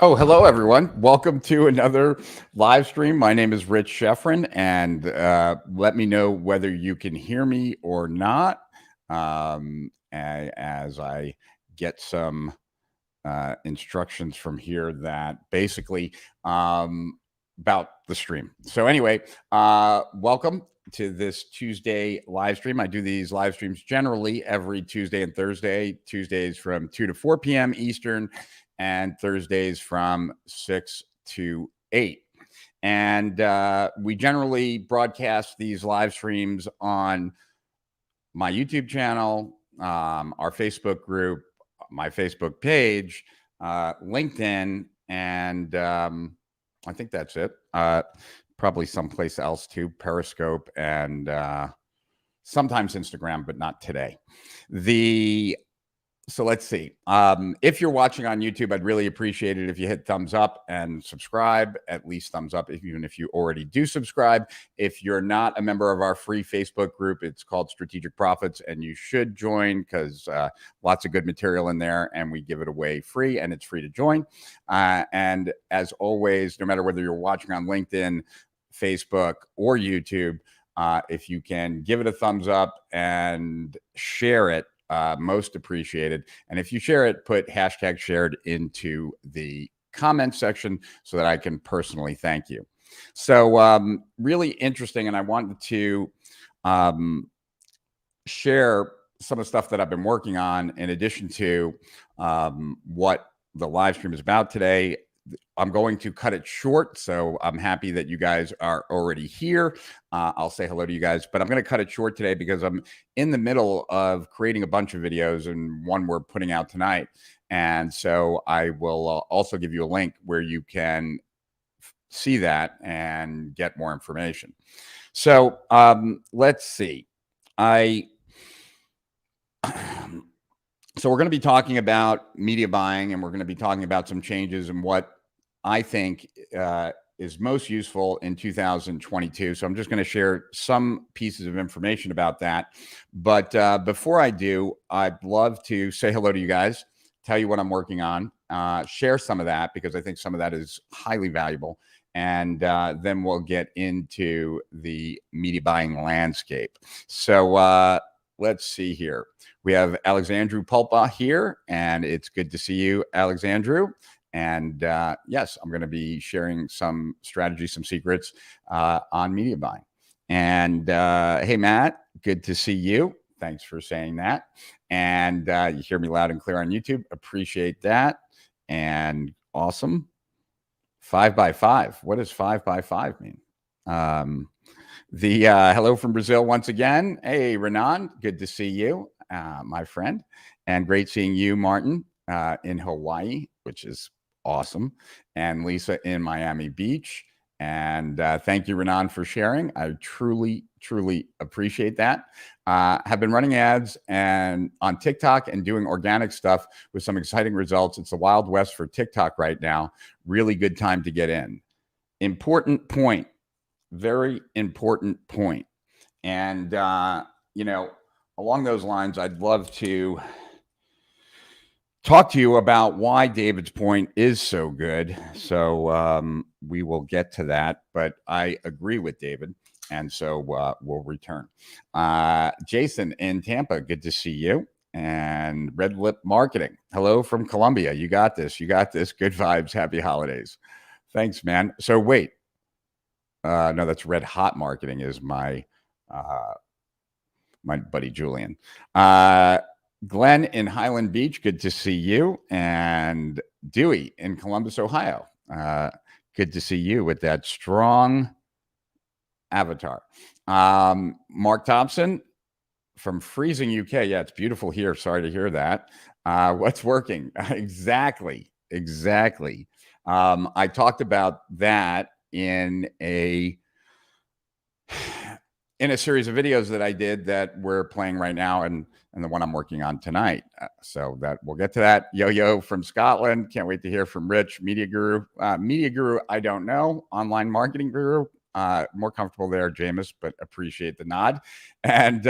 Oh, hello, everyone. Welcome to another live stream. My name is Rich Sheffrin, and let me know whether you can hear me or not as I get some instructions from here that basically about the stream. So, anyway, welcome to this Tuesday live stream. I do these live streams generally every Tuesday and Thursday, Tuesdays from 2 to 4 p.m. Eastern, and Thursdays from 6 to 8. And we generally broadcast these live streams on my YouTube channel, our Facebook group, my Facebook page, LinkedIn, and I think that's it. Probably someplace else too, Periscope, and sometimes Instagram, but not today. So let's see. If you're watching on YouTube, I'd really appreciate it if you hit thumbs up and subscribe, at least thumbs up, even if you already do subscribe. If you're not a member of our free Facebook group, it's called Strategic Profits, and you should join because lots of good material in there, and we give it away free, and it's free to join. And as always, no matter whether you're watching on LinkedIn, Facebook, or YouTube, if you can give it a thumbs up and share it, most appreciated. And if you share it, put hashtag shared into the comment section so that I can personally thank you. So really interesting. And I wanted to share some of the stuff that I've been working on in addition to what the live stream is about today. I'm going to cut it short, so I'm happy that you guys are already here. I'll say hello to you guys, but I'm going to cut it short today because I'm in the middle of creating a bunch of videos, and one we're putting out tonight. And so I will also give you a link where you can see that and get more information. So let's see. So we're going to be talking about media buying, and we're going to be talking about some changes and what I think is most useful in 2022. So I'm just going to share some pieces of information about that. But before I do, I'd love to say hello to you guys, tell you what I'm working on, share some of that because I think some of that is highly valuable. And then we'll get into the media buying landscape. So let's see here. We have Alexandru Pulpa here, and it's good to see you, Alexandru. And yes, I'm going to be sharing some strategies, some secrets on media buying. And hey, Matt, good to see you. Thanks for saying that. And you hear me loud and clear on YouTube. Appreciate that. And awesome. 5x5. What does 5x5 mean? Hello from Brazil once again. Hey, Renan, good to see you, my friend. And great seeing you, Martin, in Hawaii, which is awesome. And Lisa in Miami Beach. And thank you, Renan, for sharing. I truly, truly appreciate that. Have been running ads and on TikTok and doing organic stuff with some exciting results. It's the Wild West for TikTok right now. Really good time to get in. Important point. Very important point. And, along those lines, I'd love to talk to you about why David's point is so good. So we will get to that, but I agree with David. And so we'll return. Jason in Tampa, good to see you. And Red Lip Marketing, hello from Colombia. You got this. You got this. Good vibes. Happy holidays. Thanks, man. So wait. No, that's Red Hot Marketing is my buddy Julian. Glenn in Highland Beach, good to see you. And Dewey in Columbus, Ohio. Good to see you with that strong avatar. Mark Thompson from freezing UK. Yeah, it's beautiful here. Sorry to hear that. What's working? Exactly. I talked about that in a series of videos that I did that we're playing right now and the one I'm working on tonight. So that we'll get to that. Yo from Scotland. Can't wait to hear from Rich, Media Guru. Media Guru, I don't know. Online Marketing Guru. More comfortable there, Jameis, but appreciate the nod. And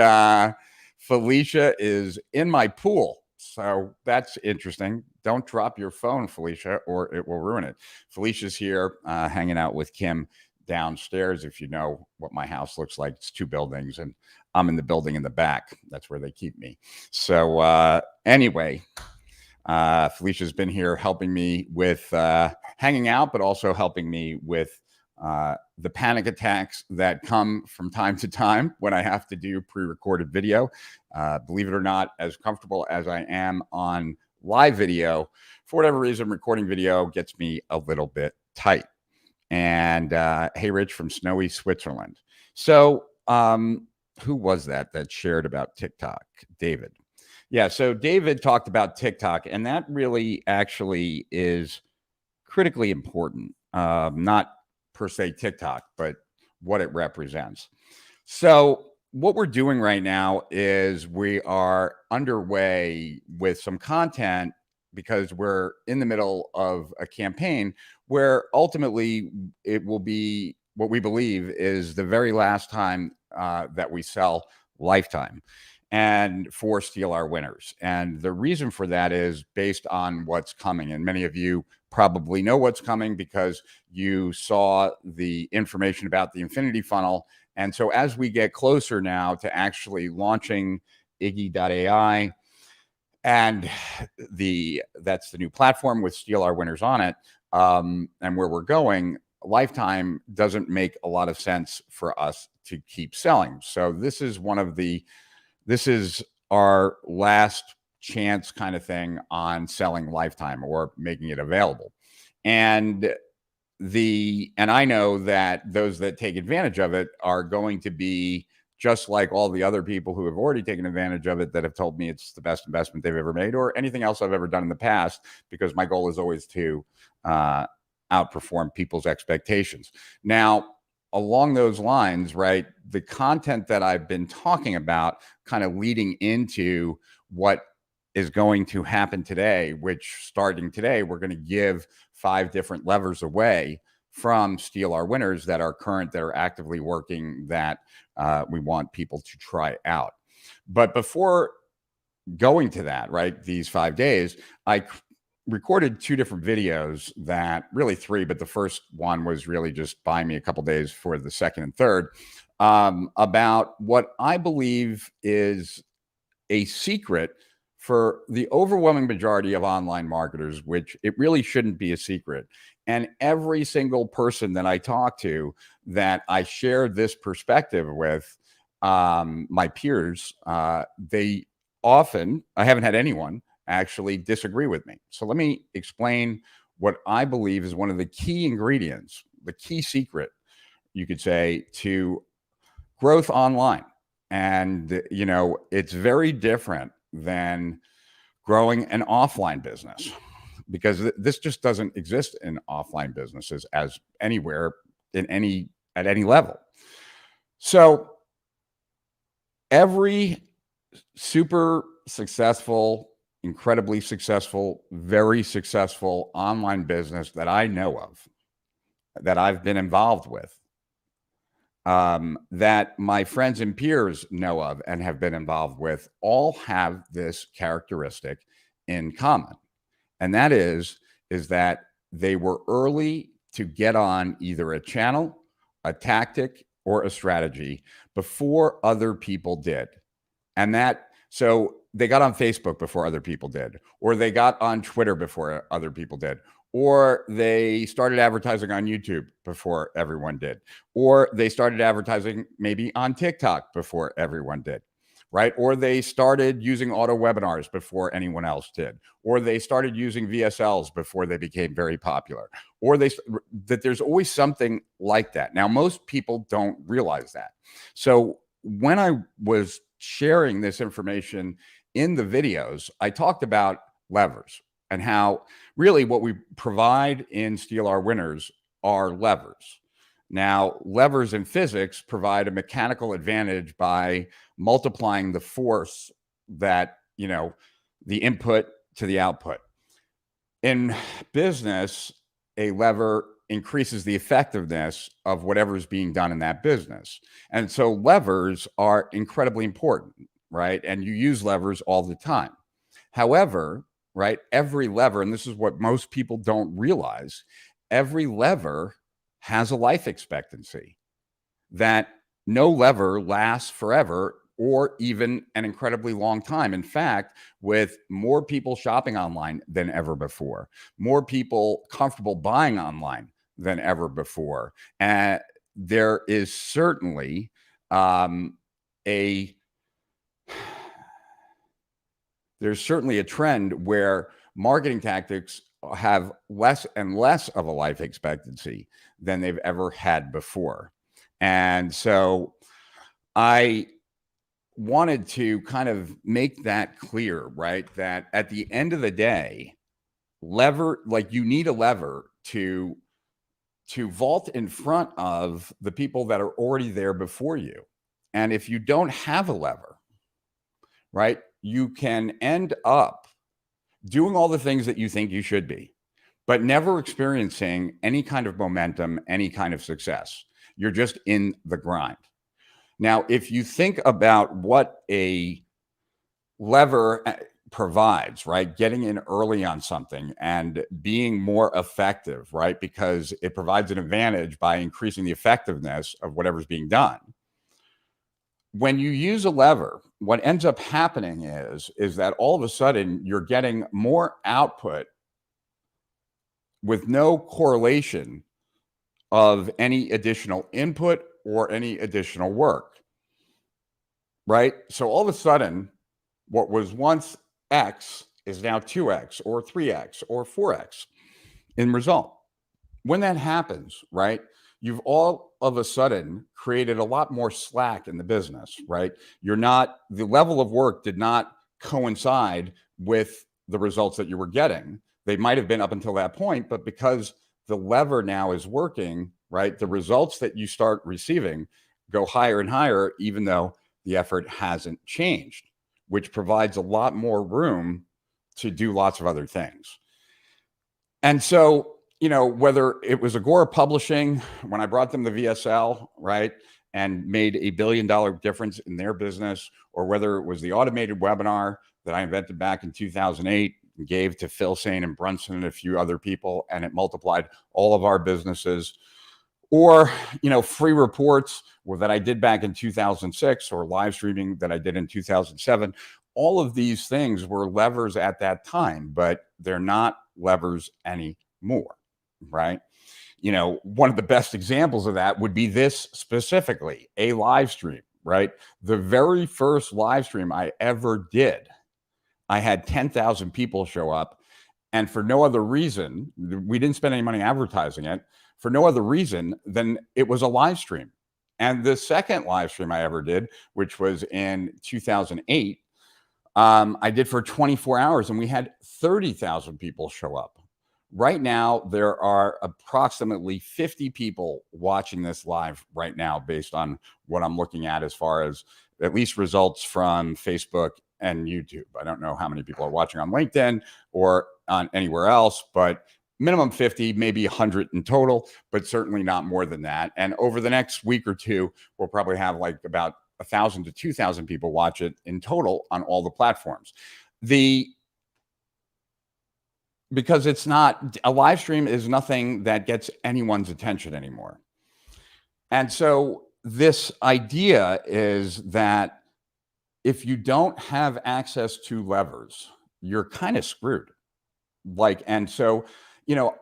Felicia is in my pool. So that's interesting. don't drop your phone, Felicia, or it will ruin it. Felicia's here hanging out with Kim downstairs. If you know what my house looks like, it's 2 buildings, and I'm in the building in the back. That's where they keep me. So anyway, Felicia's been here helping me with hanging out, but also helping me with the panic attacks that come from time to time when I have to do pre-recorded video. Believe it or not, as comfortable as I am on live video, for whatever reason, recording video gets me a little bit tight. And hey, Rich from snowy Switzerland. So who was that shared about TikTok? David. Yeah, so David talked about TikTok, and that really actually is critically important. Not per se TikTok, but what it represents. So what we're doing right now is we are underway with some content because we're in the middle of a campaign where ultimately it will be what we believe is the very last time that we sell Lifetime and for Steal Our Winners. And the reason for that is based on what's coming. And many of you probably know what's coming because you saw the information about the Infinity Funnel. And so as we get closer now to actually launching Iggy.ai, and that's the new platform with Steal Our Winners on it, and where we're going, Lifetime doesn't make a lot of sense for us to keep selling. So this is our last chance kind of thing on selling Lifetime or making it available. And I know that those that take advantage of it are going to be just like all the other people who have already taken advantage of it that have told me it's the best investment they've ever made or anything else I've ever done in the past, because my goal is always to outperform people's expectations. Now, along those lines, right, the content that I've been talking about kind of leading into what is going to happen today, which starting today, we're going to give 5 different levers away from Steal Our Winners that are current, that are actively working, that we want people to try out. But before going to that, right, these 5 days, I recorded 2 different videos, that really 3, but the first one was really just buying me a couple days for the second and third, about what I believe is a secret for the overwhelming majority of online marketers, which it really shouldn't be a secret. And every single person that I talk to that I share this perspective with, my peers, they often, I haven't had anyone actually disagree with me. So let me explain what I believe is one of the key ingredients, the key secret, you could say, to growth online. And, you know, it's very different than growing an offline business, because this just doesn't exist in offline businesses as anywhere at any level. So every super successful, incredibly successful, very successful online business that I know of, that I've been involved with, that my friends and peers know of and have been involved with, all have this characteristic in common. And that is that they were early to get on either a channel, a tactic, or a strategy before other people did. So they got on Facebook before other people did, or they got on Twitter before other people did, or they started advertising on YouTube before everyone did, or they started advertising maybe on TikTok before everyone did, right? Or they started using auto webinars before anyone else did, or they started using VSLs before they became very popular, or that there's always something like that. Now, most people don't realize that. So when I was sharing this information in the videos, I talked about levers and how really what we provide in Steal Our Winners are levers. Now, levers in physics provide a mechanical advantage by multiplying the force that, you know, the input to the output. In business, a lever increases the effectiveness of whatever is being done in that business. And so levers are incredibly important, right? And you use levers all the time. However, right? Every lever, and this is what most people don't realize, every lever has a life expectancy, that no lever lasts forever or even an incredibly long time. In fact, with more people shopping online than ever before, more people comfortable buying online than ever before, and there is certainly a there's certainly a trend where marketing tactics have less and less of a life expectancy than they've ever had before. And so I wanted to kind of make that clear, right? That at the end of the day, you need a lever to vault in front of the people that are already there before you. And if you don't have a lever, right, you can end up doing all the things that you think you should be, but never experiencing any kind of momentum, any kind of success. You're just in the grind. Now, if you think about what a lever provides, right? Getting in early on something and being more effective, right? Because it provides an advantage by increasing the effectiveness of whatever's being done. When you use a lever, what ends up happening is that all of a sudden you're getting more output with no correlation of any additional input or any additional work, right? So all of a sudden, what was once X is now 2X or 3X or 4X in result. When that happens, right, you've all of a sudden created a lot more slack in the business, right? The level of work did not coincide with the results that you were getting. They might have been up until that point, but because the lever now is working, right, the results that you start receiving go higher and higher, even though the effort hasn't changed, which provides a lot more room to do lots of other things. And so, whether it was Agora Publishing, when I brought them the VSL, right, and made $1 billion difference in their business, or whether it was the automated webinar that I invented back in 2008 and gave to Phil Sane and Brunson and a few other people, and it multiplied all of our businesses, or, free reports that I did back in 2006, or live streaming that I did in 2007. All of these things were levers at that time, but they're not levers anymore, right? One of the best examples of that would be this specifically, a live stream, right? The very first live stream I ever did, I had 10,000 people show up, and for no other reason, we didn't spend any money advertising it, for no other reason than it was a live stream. And the second live stream I ever did, which was in 2008, I did for 24 hours and we had 30,000 people show up. Right now, there are approximately 50 people watching this live right now, based on what I'm looking at as far as at least results from Facebook and YouTube. I don't know how many people are watching on LinkedIn or on anywhere else, but minimum 50, maybe 100 in total, but certainly not more than that. And over the next week or two, we'll probably have like about 1,000 to 2,000 people watch it in total on all the platforms. Because it's not, a live stream is nothing that gets anyone's attention anymore. And so this idea is that if you don't have access to levers, you're kind of screwed. And so,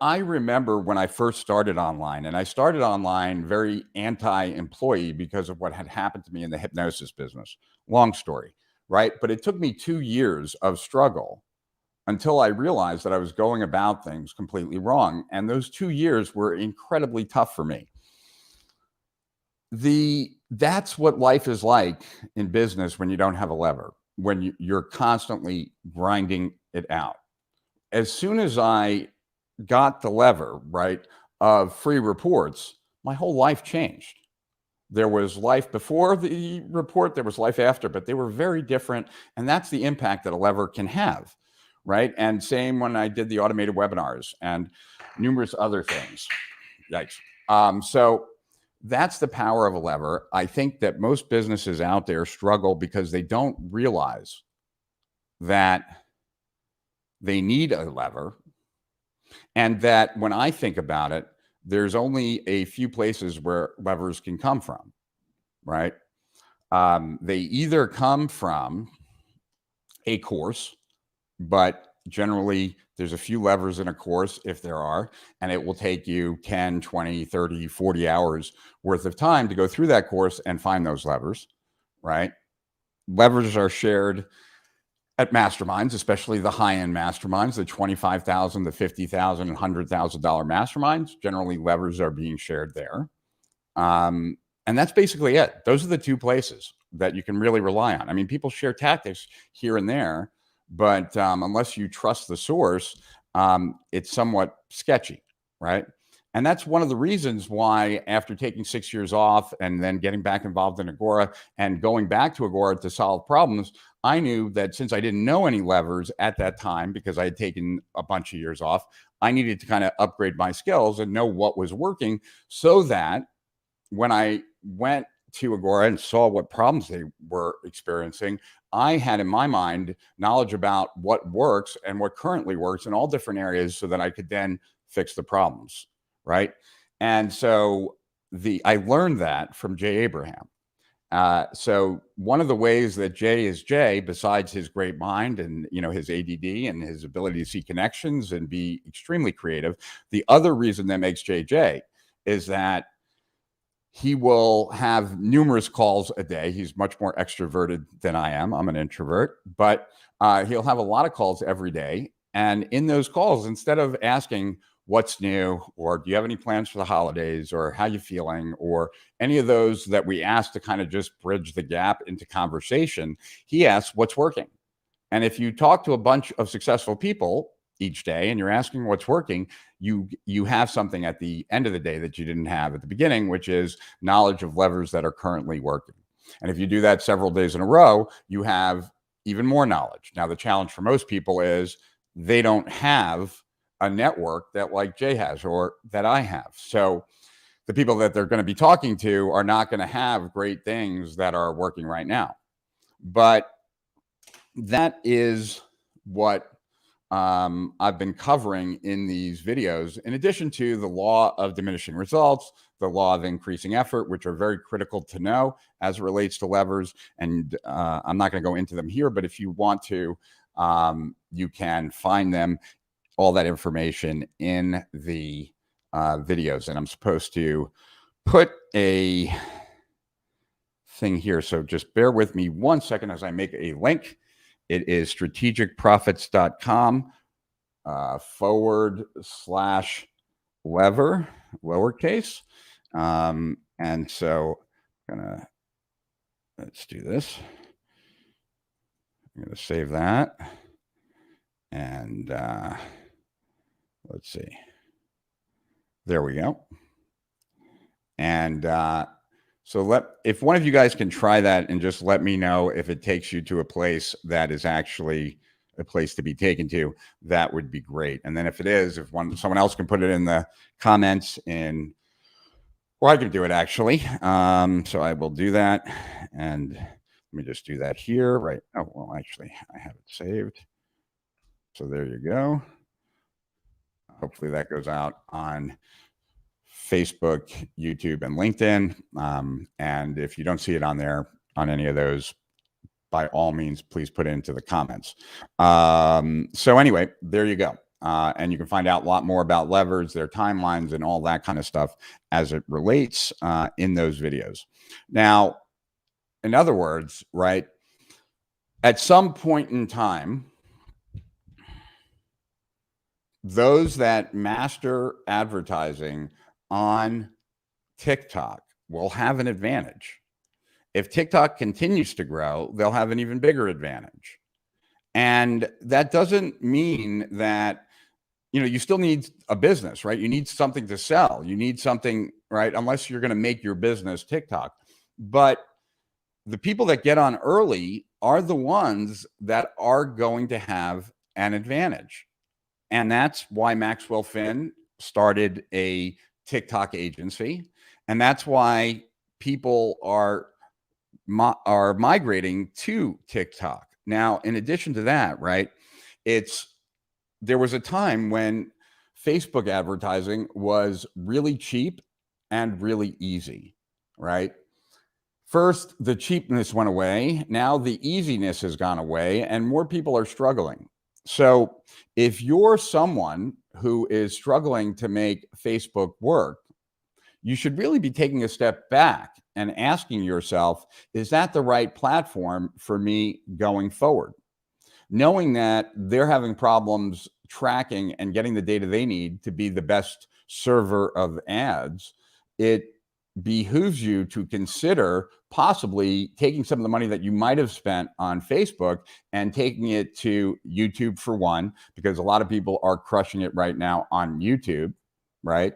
I remember when I first started online, and I started online very anti-employee because of what had happened to me in the hypnosis business. Long story, right? But it took me 2 years of struggle until I realized that I was going about things completely wrong. And those 2 years were incredibly tough for me. That's what life is like in business when you don't have a lever, when you're constantly grinding it out. As soon as I got the lever, right, of free reports, my whole life changed. There was life before the report, there was life after, but they were very different. And that's the impact that a lever can have, right? And same when I did the automated webinars and numerous other things. Yikes. So that's the power of a lever. I think that most businesses out there struggle because they don't realize that they need a lever, and that when I think about it, there's only a few places where levers can come from, right? They either come from a course, but generally there's a few levers in a course, if there are, and it will take you 10, 20, 30, 40 hours worth of time to go through that course and find those levers, right? Levers are shared at masterminds, especially the high-end masterminds, the $25,000, the $50,000, and $100,000 masterminds. Generally, levers are being shared there. And that's basically it. Those are the two places that you can really rely on. I mean, people share tactics here and there, but unless you trust the source, it's somewhat sketchy, right? And that's one of the reasons why, after taking 6 years off and then getting back involved in Agora and going back to Agora to solve problems, I knew that since I didn't know any levers at that time, because I had taken a bunch of years off, I needed to kind of upgrade my skills and know what was working, so that when I went to Agora and saw what problems they were experiencing, I had in my mind knowledge about what works and what currently works in all different areas, so that I could then fix the problems, right? And so I learned that from Jay Abraham. So one of the ways that Jay is Jay, besides his great mind and his ADD and his ability to see connections and be extremely creative, the other reason that makes Jay Jay is that he will have numerous calls a day. He's much more extroverted than I am. I'm an introvert, but he'll have a lot of calls every day. And in those calls, instead of asking what's new, or do you have any plans for the holidays, or how you feeling, or any of those that we ask to kind of just bridge the gap into conversation, he asks what's working. And if you talk to a bunch of successful people each day and you're asking what's working, you have something at the end of the day that you didn't have at the beginning, which is knowledge of levers that are currently working. And if you do that several days in a row, you have even more knowledge. Now, the challenge for most people is they don't have a network that like Jay has, or that I have. So the people that they're going to be talking to are not going to have great things that are working right now. But that is what I've been covering in these videos, in addition to the law of diminishing results, the law of increasing effort, which are very critical to know as it relates to levers. And I'm not going to go into them here, but if you want to, you can find them, all that information, in the videos. And I'm supposed to put a thing here, so just bear with me 1 second as I make a link. It is strategicprofits.com /lever, lowercase. And so let's do this. I'm going to save that. And let's see. There we go. And so if one of you guys can try that and just let me know if it takes you to a place that is actually a place to be taken to, that would be great. And then if it is, if someone else can put it in the comments, or I can do it actually. So I will do that. And let me just do that here, right? Oh, well, actually I have it saved. So there you go. Hopefully that goes out on Facebook, YouTube, and LinkedIn. And if you don't see it on there, on any of those, by all means, please put it into the comments. So anyway, there you go. And you can find out a lot more about levers, their timelines, and all that kind of stuff as it relates in those videos. Now, in other words, right, at some point in time, those that master advertising on TikTok will have an advantage. If TikTok continues to grow, they'll have an even bigger advantage. And that doesn't mean that, you still need a business, right? You need something to sell. You need something, right? Unless you're going to make your business TikTok. But the people that get on early are the ones that are going to have an advantage. And that's why Maxwell Finn started a TikTok agency. And that's why people are migrating to TikTok. Now, in addition to that, right, it's there was a time when Facebook advertising was really cheap and really easy, right? First, the cheapness went away. Now the easiness has gone away and more people are struggling. So if you're someone who is struggling to make Facebook work, you should really be taking a step back and asking yourself, is that the right platform for me going forward? Knowing that they're having problems tracking and getting the data they need to be the best server of ads, it behooves you to consider possibly taking some of the money that you might have spent on Facebook and taking it to YouTube for one, because a lot of people are crushing it right now on YouTube, right?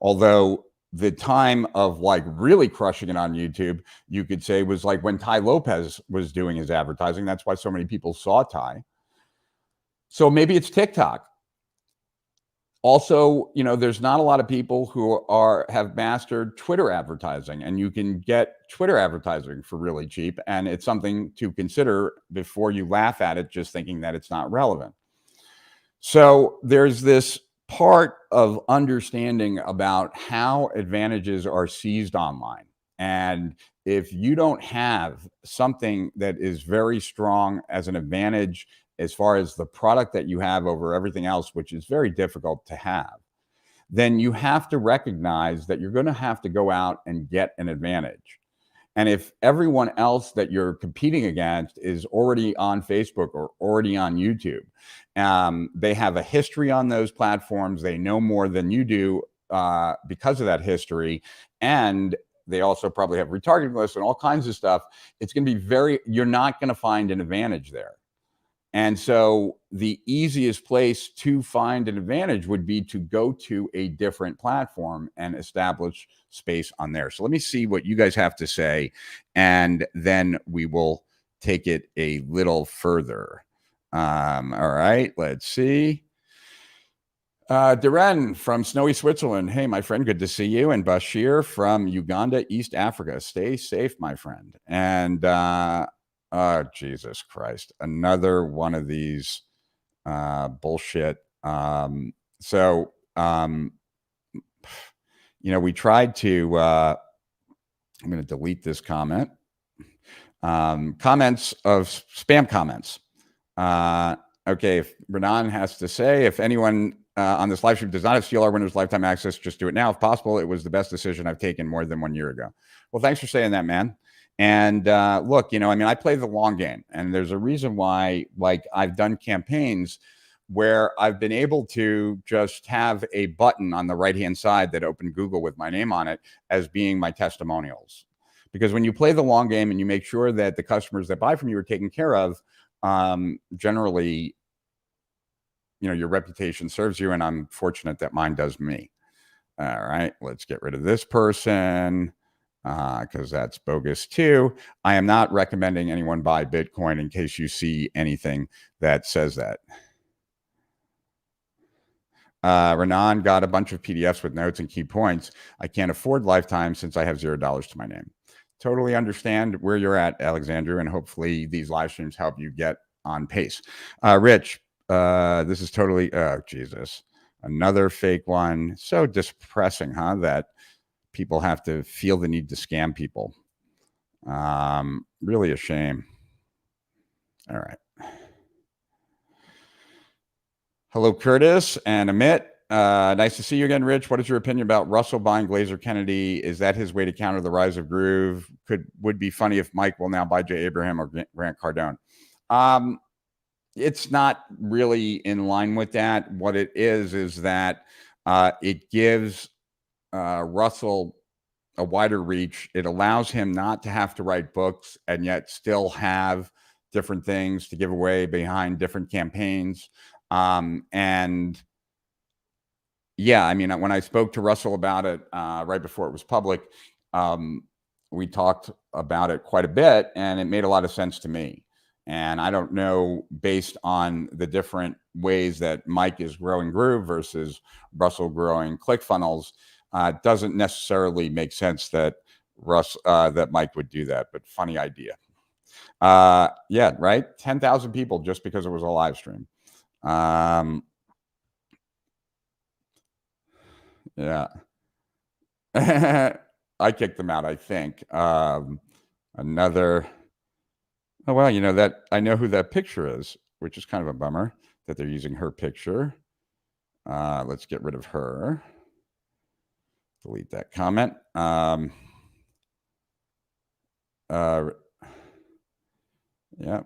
Although the time of like really crushing it on YouTube, you could say was like when Ty Lopez was doing his advertising. That's why so many people saw Ty. So maybe it's TikTok. Also, there's not a lot of people who have mastered Twitter advertising, and you can get Twitter advertising for really cheap. And it's something to consider before you laugh at it, just thinking that it's not relevant. So there's this part of understanding about how advantages are seized online. And if you don't have something that is very strong as an advantage as far as the product that you have over everything else, which is very difficult to have, then you have to recognize that you're going to have to go out and get an advantage. And if everyone else that you're competing against is already on Facebook or already on YouTube, they have a history on those platforms, they know more than you do because of that history, and they also probably have retargeting lists and all kinds of stuff, it's going to be you're not going to find an advantage there. And so the easiest place to find an advantage would be to go to a different platform and establish space on there. So let me see what you guys have to say, and then we will take it a little further. All right, let's see. Diren from snowy Switzerland. Hey, my friend, good to see you. And Bashir from Uganda, East Africa. Stay safe, my friend. And oh, Jesus Christ. Another one of these bullshit. We tried to, I'm going to delete this comment. Comments of spam comments. Okay, if Renan has to say, if anyone on this live stream does not have CLR Winners lifetime access, just do it now if possible. It was the best decision I've taken more than 1 year ago. Well, thanks for saying that, man. And look, I play the long game, and there's a reason why, like, I've done campaigns where I've been able to just have a button on the right-hand side that opened Google with my name on it as being my testimonials. Because when you play the long game and you make sure that the customers that buy from you are taken care of, generally, your reputation serves you, and I'm fortunate that mine does me. All right, let's get rid of this person because that's bogus too. I am not recommending anyone buy Bitcoin in case you see anything that says that. Renan got a bunch of PDFs with notes and key points. I can't afford lifetime since I have $0 to my name. Totally understand where you're at, Alexandru, and hopefully these live streams help you get on pace. Rich, this is totally, oh, Jesus. Another fake one. So depressing, huh? That people have to feel the need to scam people. Really a shame. All right. Hello, Curtis and Amit. Nice to see you again, Rich. What is your opinion about Russell buying Glazer Kennedy? Is that his way to counter the rise of Groove? Would be funny if Mike will now buy Jay Abraham or Grant Cardone. It's not really in line with that. What it is that it gives Russell a wider reach. It allows him not to have to write books and yet still have different things to give away behind different campaigns. And yeah, when I spoke to Russell about it right before it was public, we talked about it quite a bit, and it made a lot of sense to me. And I don't know, based on the different ways that Mike is growing Groove versus Russell growing ClickFunnels, it doesn't necessarily make sense that that Mike would do that, but funny idea. Yeah, right? 10,000 people just because it was a live stream. Yeah. I kicked them out, I think. Another, oh, well, you know that I know who that picture is, which is kind of a bummer that they're using her picture. Let's get rid of her. Delete that comment. Yeah.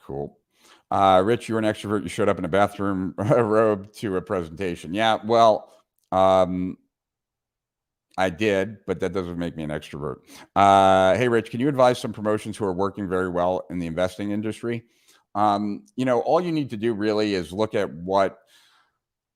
Cool. Rich, you're an extrovert. You showed up in a bathroom robe to a presentation. Yeah, well, I did, but that doesn't make me an extrovert. Hey, Rich, can you advise some promotions who are working very well in the investing industry? All you need to do really is look at what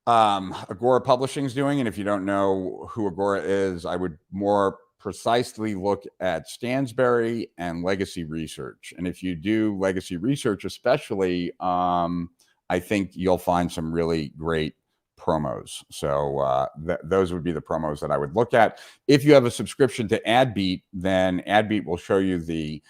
Agora Publishing is doing. And if you don't know who Agora is, I would more precisely look at Stansberry and Legacy Research. And if you do Legacy Research, especially, I think you'll find some really great promos. So those would be the promos that I would look at. If you have a subscription to AdBeat, then AdBeat will show you the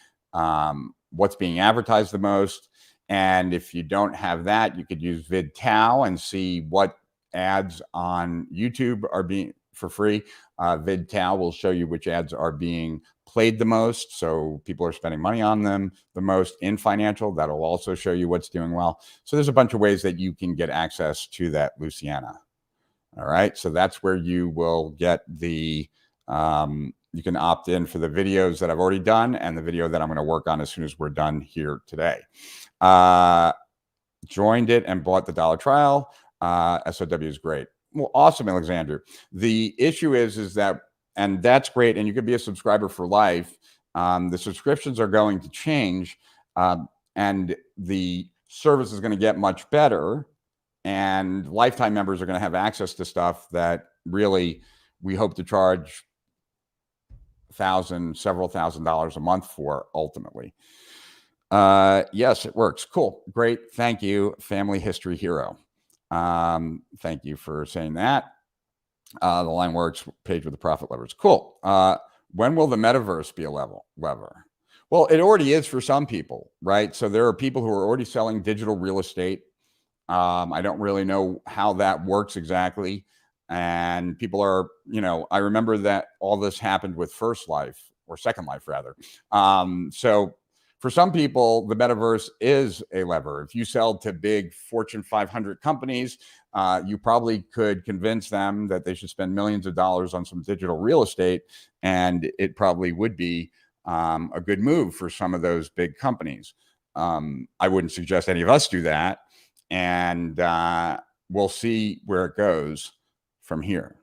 what's being advertised the most. And if you don't have that, you could use VidTow and see what ads on YouTube are being for free. VidTow will show you which ads are being played the most. So people are spending money on them the most in financial. That'll also show you what's doing well. So there's a bunch of ways that you can get access to that, Luciana. All right. So that's where you will get the, you can opt in for the videos that I've already done and the video that I'm going to work on as soon as we're done here today. Joined it and bought the dollar trial. SOW is great. Well, awesome, Alexander. The issue is that, and that's great, and you could be a subscriber for life. The subscriptions are going to change, and the service is going to get much better, and lifetime members are going to have access to stuff that really we hope to charge several $1,000s a month for ultimately. Yes, it works. Cool. Great. Thank you, Family History Hero. Thank you for saying that. The line works, page with the profit levers. Cool. When will the metaverse be a lever? Well, it already is for some people, right? So there are people who are already selling digital real estate. I don't really know how that works exactly. And people are, I remember that all this happened with First Life or Second Life rather. So for some people, the metaverse is a lever. If you sell to big Fortune 500 companies, you probably could convince them that they should spend millions of dollars on some digital real estate, and it probably would be a good move for some of those big companies. I wouldn't suggest any of us do that, and we'll see where it goes from here.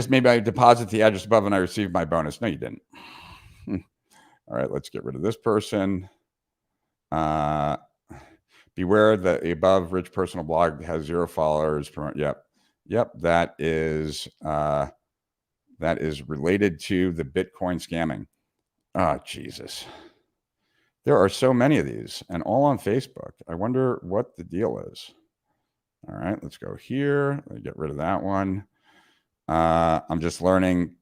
Maybe I deposit the address above and I received my bonus. No, you didn't. All right, let's get rid of this person. Beware that the above rich personal blog has 0 followers. Yep. That is related to the Bitcoin scamming. Oh, Jesus. There are so many of these and all on Facebook. I wonder what the deal is. All right, let's go here. Let me get rid of that one. I'm just starting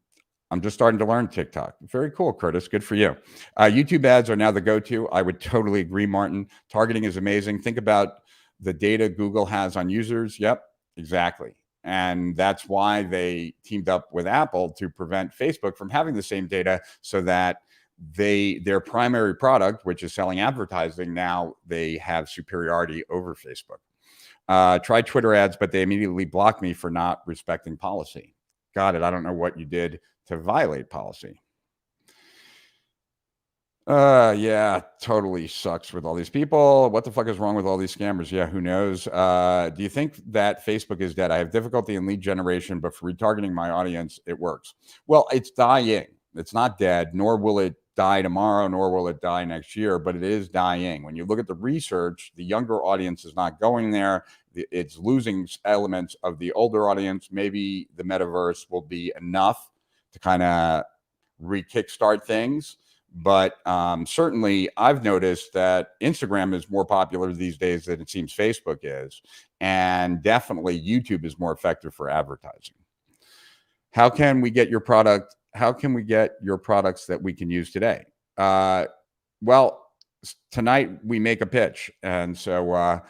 to learn TikTok. Very cool, Curtis. Good for you. YouTube ads are now the go-to. I would totally agree, Martin. Targeting is amazing. Think about the data Google has on users. Yep, exactly. And that's why they teamed up with Apple to prevent Facebook from having the same data so that their primary product, which is selling advertising, now they have superiority over Facebook. Try Twitter ads, but they immediately blocked me for not respecting policy. Got it. I don't know what you did to violate policy. Yeah, totally sucks with all these people. What the fuck is wrong with all these scammers? Yeah, who knows? Do you think that Facebook is dead? I have difficulty in lead generation, but for retargeting my audience, it works. Well, it's dying. It's not dead, nor will it die tomorrow, nor will it die next year, but it is dying. When you look at the research, the younger audience is not going there. It's losing elements of the older audience. Maybe the metaverse will be enough to kind of kickstart things. But certainly I've noticed that Instagram is more popular these days than it seems Facebook is. And definitely YouTube is more effective for advertising. How can we get your product? How can we get your products that we can use today? Well, tonight we make a pitch. And so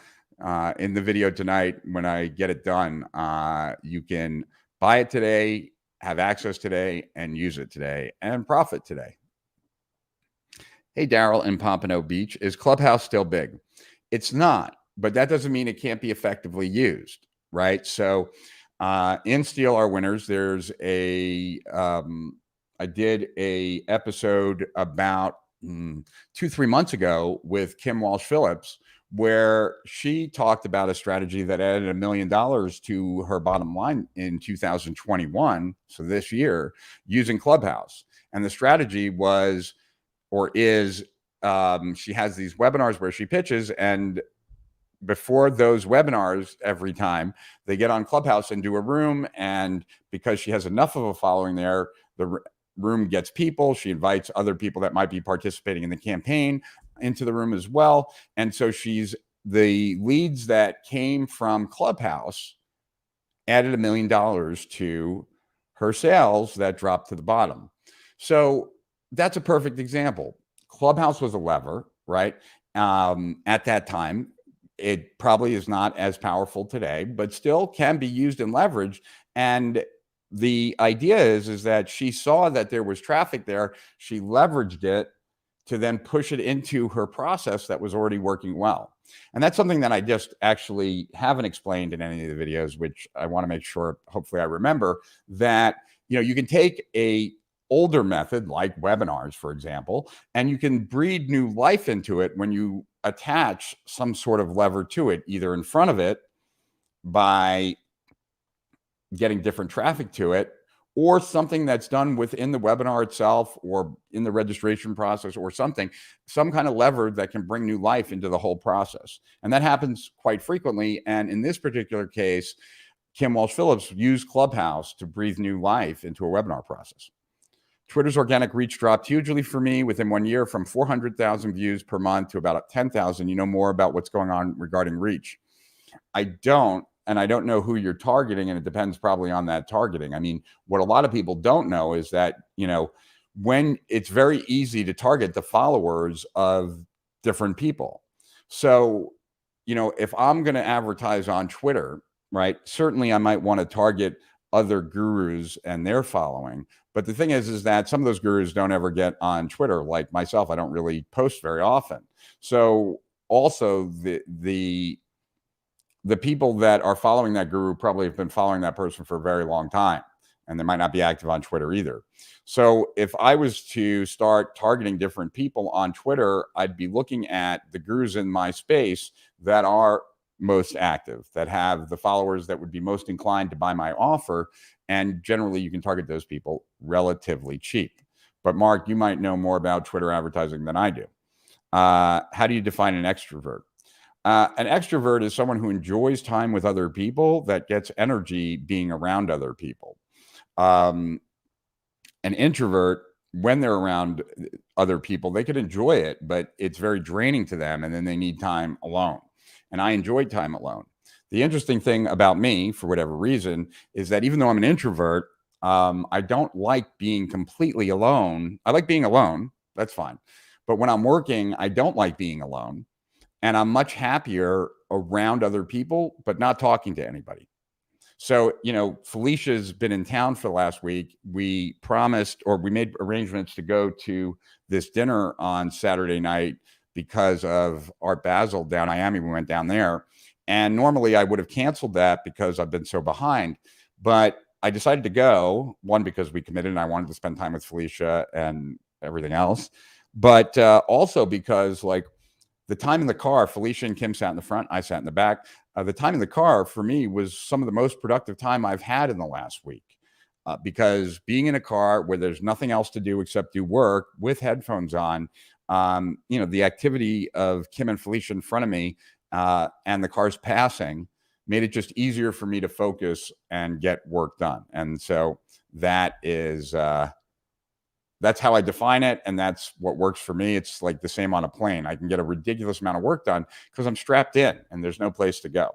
in the video tonight when I get it done. You can buy it today, have access today, and use it today, and profit today. Hey, Daryl in Pompano Beach, is Clubhouse still big? It's not, but that doesn't mean it can't be effectively used, right? So in Steal Our Winners, there's I did a episode about 2-3 months ago with Kim Walsh Phillips, where she talked about a strategy that added $1 million to her bottom line in 2021, so this year, using Clubhouse. And the strategy was, or is, she has these webinars where she pitches, and before those webinars, every time they get on Clubhouse and do a room, and because she has enough of a following there, the room gets people. She invites other people that might be participating in the campaign into the room as well. And so the leads that came from Clubhouse added $1 million to her sales that dropped to the bottom. So that's a perfect example. Clubhouse was a lever, right? At that time. It probably is not as powerful today, but still can be used and leveraged. And the idea is that she saw that there was traffic there. She leveraged it to then push it into her process that was already working well. And that's something that I just actually haven't explained in any of the videos, which I want to make sure, hopefully I remember, that, you can take a older method like webinars, for example, and you can breathe new life into it when you attach some sort of lever to it, either in front of it by getting different traffic to it, or something that's done within the webinar itself or in the registration process, or some kind of lever that can bring new life into the whole process. And that happens quite frequently. And in this particular case, Kim Walsh Phillips used Clubhouse to breathe new life into a webinar process. Twitter's organic reach dropped hugely for me within 1 year, from 400,000 views per month to about 10,000. You know more about what's going on regarding reach? I don't, and I don't know who you're targeting, and it depends probably on that targeting. I mean, what a lot of people don't know is that, when it's very easy to target the followers of different people. So, if I'm going to advertise on Twitter, right, certainly I might want to target other gurus and their following. But the thing is that some of those gurus don't ever get on Twitter. Like myself, I don't really post very often. So also the people that are following that guru probably have been following that person for a very long time, and they might not be active on Twitter either. So if I was to start targeting different people on Twitter, I'd be looking at the gurus in my space that are most active, that have the followers that would be most inclined to buy my offer. And generally, you can target those people relatively cheap. But Mark, you might know more about Twitter advertising than I do. How do you define an extrovert? An extrovert is someone who enjoys time with other people, that gets energy being around other people. An introvert, when they're around other people, they could enjoy it, but it's very draining to them, and then they need time alone. And I enjoy time alone. The interesting thing about me, for whatever reason, is that even though I'm an introvert, I don't like being completely alone. I like being alone. That's fine. But when I'm working, I don't like being alone. And I'm much happier around other people, but not talking to anybody. So, Felicia's been in town for the last week. We made arrangements to go to this dinner on Saturday night because of Art Basel down in Miami. We went down there. And normally I would have canceled that because I've been so behind. But I decided to go, one, because we committed and I wanted to spend time with Felicia and everything else. But also because, the time in the car, Felicia and Kim sat in the front, I sat in the back. The time in the car for me was some of the most productive time I've had in the last week, because being in a car where there's nothing else to do except do work with headphones on, the activity of Kim and Felicia in front of me and the cars passing made it just easier for me to focus and get work done. And so that is that's how I define it, and that's what works for me. It's like the same on a plane. I can get a ridiculous amount of work done because I'm strapped in and there's no place to go.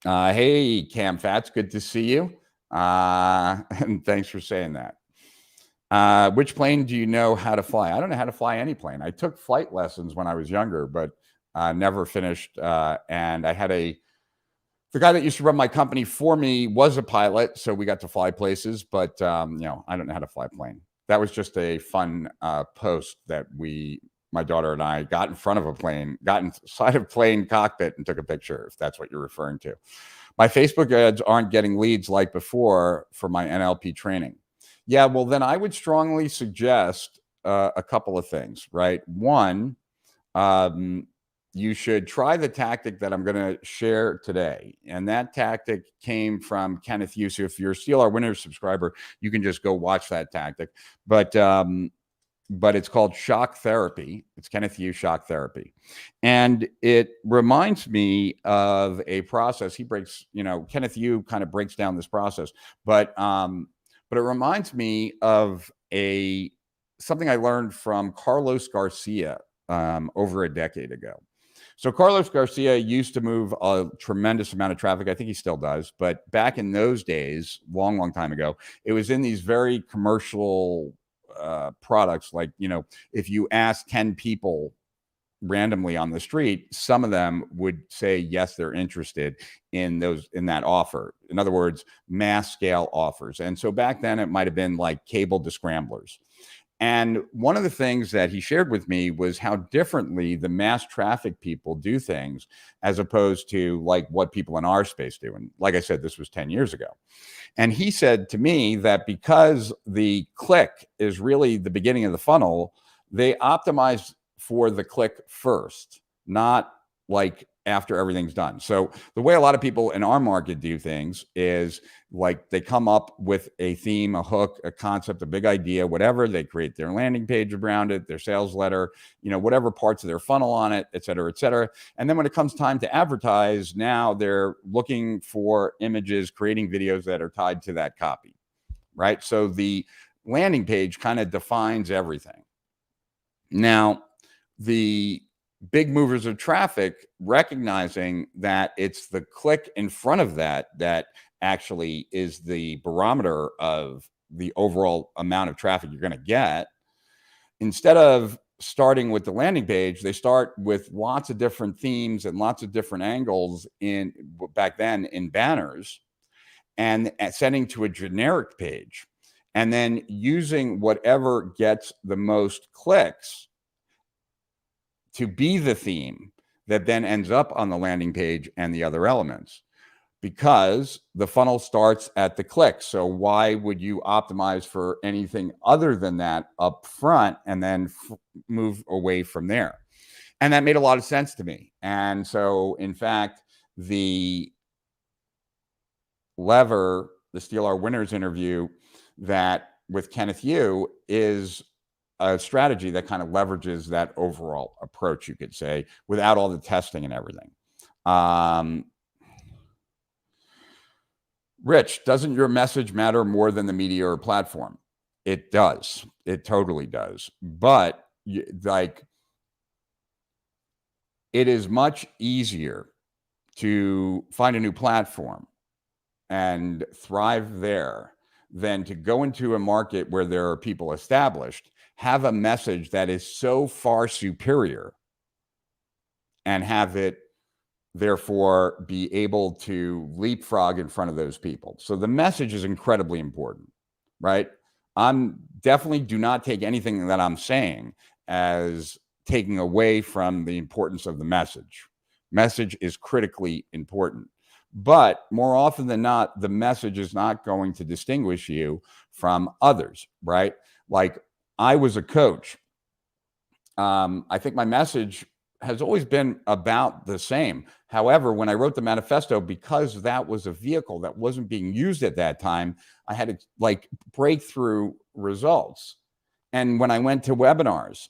Hey, Cam Fats, good to see you. And thanks for saying that. Which plane do you know how to fly? I don't know how to fly any plane. I took flight lessons when I was younger, but never finished. And I had the guy that used to run my company for me was a pilot, so we got to fly places, but I don't know how to fly a plane. That was just a fun post that my daughter and I got in front of a plane, got inside a plane cockpit and took a picture, if that's what you're referring to. My Facebook ads aren't getting leads like before for my NLP training. Yeah, well, then I would strongly suggest a couple of things, right? One, you should try the tactic that I'm going to share today. And that tactic came from Kenneth Yu. So if you're a Steal Our Winners subscriber, you can just go watch that tactic. But it's called shock therapy. It's Kenneth Yu shock therapy. And it reminds me of a process. Kenneth Yu kind of breaks down this process, but it reminds me of something I learned from Carlos Garcia over a decade ago. So Carlos Garcia used to move a tremendous amount of traffic. I think he still does. But back in those days, long, long time ago, it was in these very commercial products. Like, if you ask 10 people randomly on the street, some of them would say, yes, they're interested in that offer. In other words, mass scale offers. And so back then it might've been like cable to scramblers. And one of the things that he shared with me was how differently the mass traffic people do things as opposed to like what people in our space do. And like I said, this was 10 years ago. And he said to me that because the click is really the beginning of the funnel, they optimize for the click first, not like after everything's done. So the way a lot of people in our market do things is like they come up with a theme, a hook, a concept, a big idea, whatever. They create their landing page around it, their sales letter, whatever parts of their funnel on it, et cetera, et cetera. And then when it comes time to advertise, now they're looking for images, creating videos that are tied to that copy, right? So the landing page kind of defines everything. Now, the big movers of traffic, recognizing that it's the click in front of that actually is the barometer of the overall amount of traffic you're going to get. Instead of starting with the landing page, they start with lots of different themes and lots of different angles back then in banners, and sending to a generic page, and then using whatever gets the most clicks to be the theme that then ends up on the landing page and the other elements, because the funnel starts at the click. So why would you optimize for anything other than that up front and then move away from there? And that made a lot of sense to me. And so, in fact, the lever, the Steal Our Winners interview that with Kenneth Yu is a strategy that kind of leverages that overall approach, you could say, without all the testing and everything. Rich, doesn't your message matter more than the media or platform? It does. It totally does. But it is much easier to find a new platform and thrive there than to go into a market where there are people established, have a message that is so far superior, and have it therefore be able to leapfrog in front of those people. So the message is incredibly important, right? I'm definitely do not take anything that I'm saying as taking away from the importance of the message. Message is critically important. But more often than not, the message is not going to distinguish you from others, right? Like, I was a coach. I think my message has always been about the same. However, when I wrote the manifesto, because that was a vehicle that wasn't being used at that time, I had to breakthrough results. And when I went to webinars,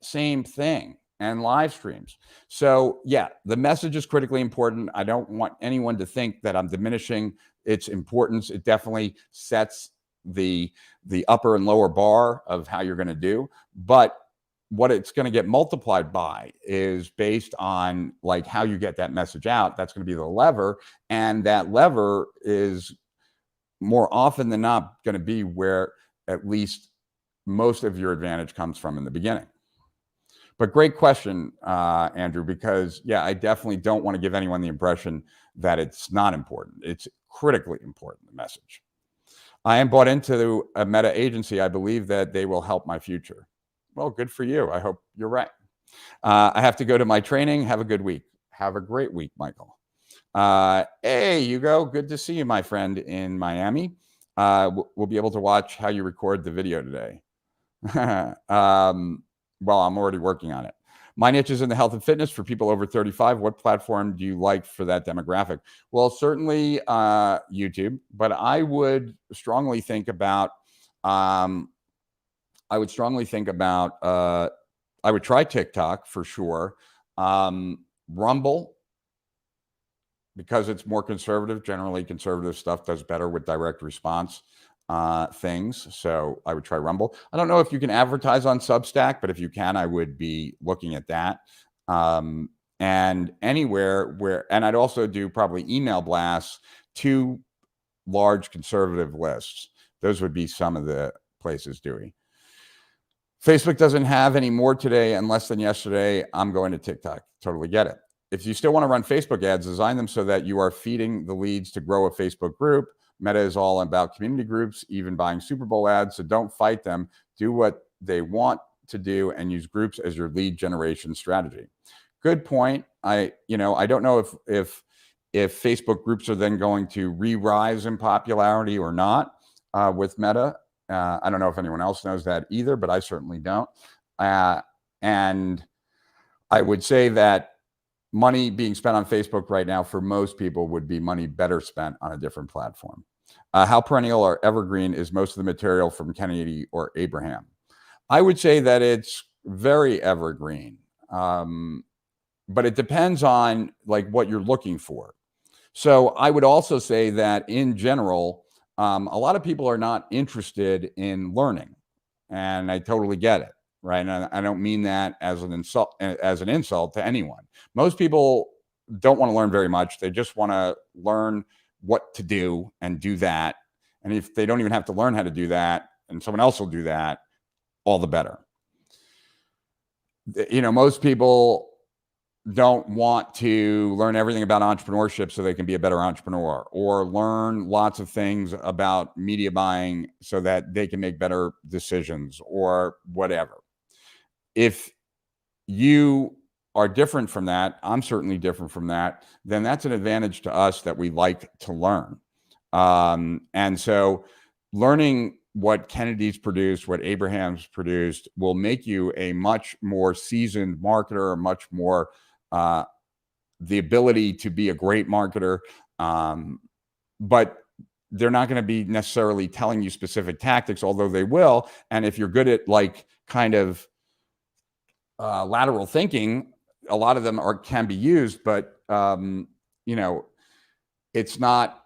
same thing, and live streams. So yeah, the message is critically important. I don't want anyone to think that I'm diminishing its importance. It definitely sets the upper and lower bar of how you're going to do. But what it's going to get multiplied by is based on how you get that message out. That's going to be the lever. And that lever is more often than not going to be where at least most of your advantage comes from in the beginning. But great question, Andrew, because yeah, I definitely don't want to give anyone the impression that it's not important. It's critically important, the message. I am bought into a Meta agency. I believe that they will help my future. Well, good for you. I hope you're right. I have to go to my training. Have a good week. Have a great week, Michael. Hey, Hugo. Good to see you, my friend, in Miami. We'll be able to watch how you record the video today. Well, I'm already working on it. My niche is in the health and fitness for people over 35. What platform do you like for that demographic? Well, certainly YouTube, but I would strongly think about, I would try TikTok for sure. Rumble, because it's more conservative. Generally, conservative stuff does better with direct response things. So I would try Rumble. I don't know if you can advertise on Substack, but if you can, I would be looking at that. And anywhere where, and I'd also do probably email blasts to large conservative lists. Those would be some of the places, Dewey. Facebook doesn't have any more today and less than yesterday. I'm going to TikTok. Totally get it. If you still want to run Facebook ads, design them so that you are feeding the leads to grow a Facebook group. Meta is all about community groups, even buying Super Bowl ads. So don't fight them. Do what they want to do and use groups as your lead generation strategy. Good point. I don't know if Facebook groups are then going to re-rise in popularity or not with Meta. I don't know if anyone else knows that either, but I certainly don't. And I would say that money being spent on Facebook right now for most people would be money better spent on a different platform. How perennial or evergreen is most of the material from Kennedy or Abraham? I would say that it's very evergreen, but it depends on like what you're looking for. So I would also say that in general, a lot of people are not interested in learning, and I totally get it. Right. And I don't mean that as an insult to anyone. Most people don't want to learn very much. They just want to learn what to do and do that. And if they don't even have to learn how to do that and someone else will do that, all the better. Most people don't want to learn everything about entrepreneurship so they can be a better entrepreneur, or learn lots of things about media buying so that they can make better decisions or whatever. If you are different from that, I'm certainly different from that, then that's an advantage to us that we like to learn. And so learning what Kennedy's produced, what Abraham's produced, will make you a much more seasoned marketer, much more the ability to be a great marketer. But they're not going to be necessarily telling you specific tactics, although they will. And if you're good at like kind of lateral thinking, a lot of them can be used, but it's not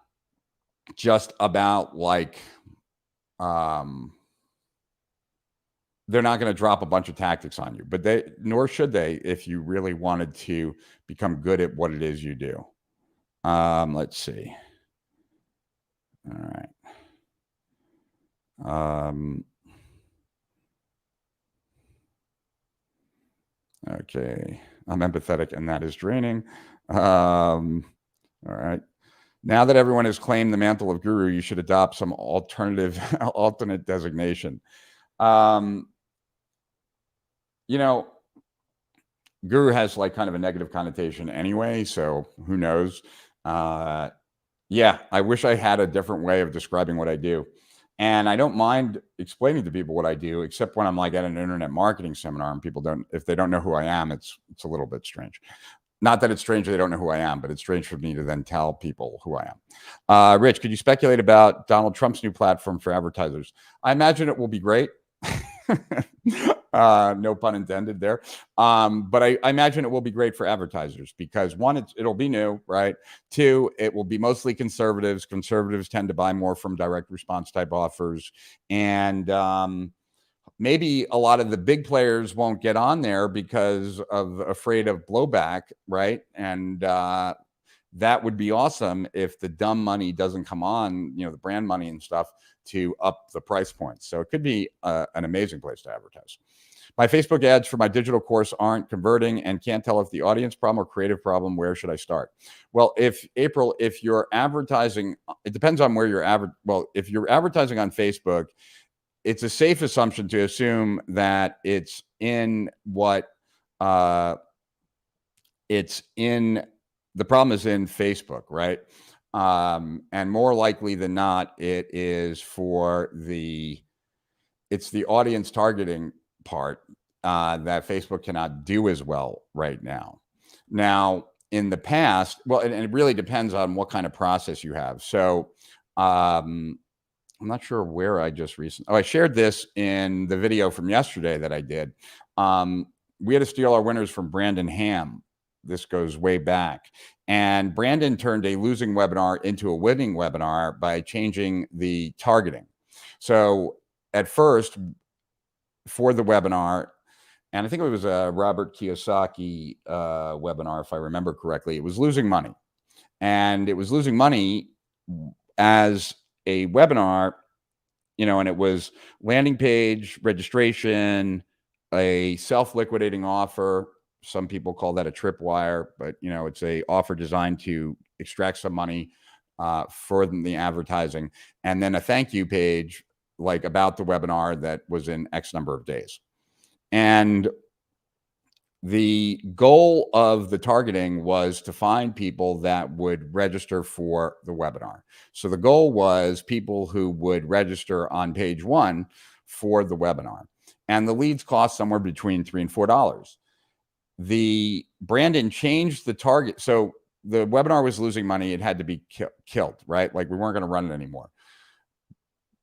just about like they're not going to drop a bunch of tactics on you, but nor should they if you really wanted to become good at what it is you do. Let's see. All right. Okay, I'm empathetic, and that is draining. All right. Now that everyone has claimed the mantle of guru, you should adopt some alternate designation. Guru has like kind of a negative connotation anyway, so who knows? Yeah, I wish I had a different way of describing what I do. And I don't mind explaining to people what I do, except when I'm like at an internet marketing seminar and people if they don't know who I am, it's a little bit strange. Not that it's strange they don't know who I am, but it's strange for me to then tell people who I am. Rich, could you speculate about Donald Trump's new platform for advertisers? I imagine it will be great. No pun intended there. But I imagine it will be great for advertisers because one, it'll be new, right? Two, it will be mostly conservatives. Conservatives tend to buy more from direct response type offers. And maybe a lot of the big players won't get on there because of afraid of blowback, right? And that would be awesome if the dumb money doesn't come on, the brand money and stuff to up the price points. So it could be an amazing place to advertise. My Facebook ads for my digital course aren't converting and can't tell if the audience problem or creative problem. Where should I start? Well, if you're advertising, it depends on where you're well, if you're advertising on Facebook, it's a safe assumption to assume that it's in the problem is in Facebook, right? And more likely than not, it's the audience targeting part that Facebook cannot do as well right now. Now, in the past, well, and it really depends on what kind of process you have. So, I'm not sure where I shared this in the video from yesterday that I did. We had to steal our winners from Brandon Ham. This goes way back. And Brandon turned a losing webinar into a winning webinar by changing the targeting. So at first, for the webinar, and I think it was a Robert Kiyosaki webinar, if I remember correctly, it was losing money. And it was losing money as a webinar, and it was landing page, registration, a self-liquidating offer. Some people call that a tripwire, but it's a offer designed to extract some money for the advertising, and then a thank you page like about the webinar that was in X number of days. And the goal of the targeting was to find people that would register for the webinar. So the goal was people who would register on page 1 for the webinar. And the leads cost somewhere between $3 and $4. The Brandon changed the target. So the webinar was losing money. It had to be killed, right? Like we weren't going to run it anymore.